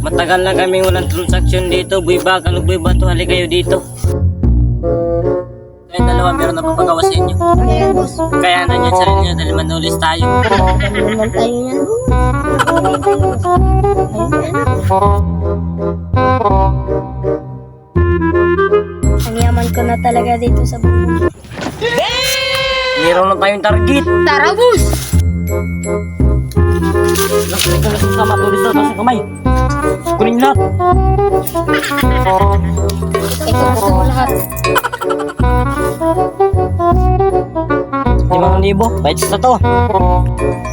Matagal na kaming walang transaksyon dito. Boy Bakal, Boy Bato, hali kayo dito. Kayong dalawa meron na papagawa sa inyo. Ayan, boss. Kaya na niyan sa inyo dahil manulis tayo. Ano naman tayo yan, boss? Ang yaman ko na talaga dito sa buhay. Meron na tayong target. Tara, boss! Ito na sa matulis na sa kamay. Kunin lahat. Ito gusto ko lahat. 5,000. Bites na to.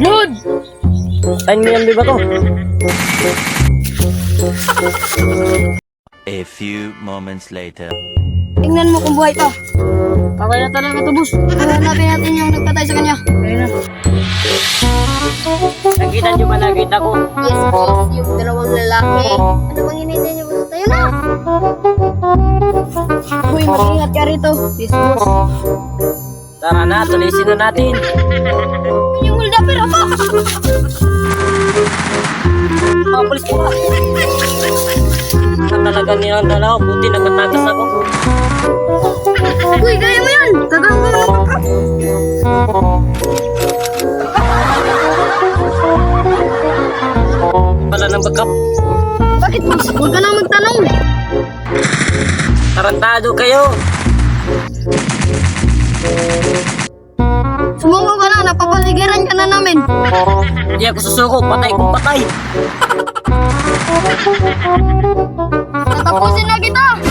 Load! 10 million ba to? A few moments later. Tingnan mo kung buhay to. Patay na talaga to, boss. Hanapin natin yung nagpatay sa kanya. Ayun na. Nakita nyo ba nakita ko? Yes, boss. Yung dalawang lalaki. Ano bang hinintay niyo, boss? Tayo na! Uy, mag-ingat ka rito. Yes, boss. Tara na, tulisin na natin. Yung muldapper ako! Mga polis ko ba? Talaga nilang dalawa, buti nagkatagas ako. Uy, kaya mo yan! Gagawin mo ka! Wala nang backup. Bakit, boss? Huwag ka na magtanong. Tarantado kayo. Sumuko ka na, napapaligiran ka na namin. Hindi ako susuko, patay kung patay. Tatapusin na kita!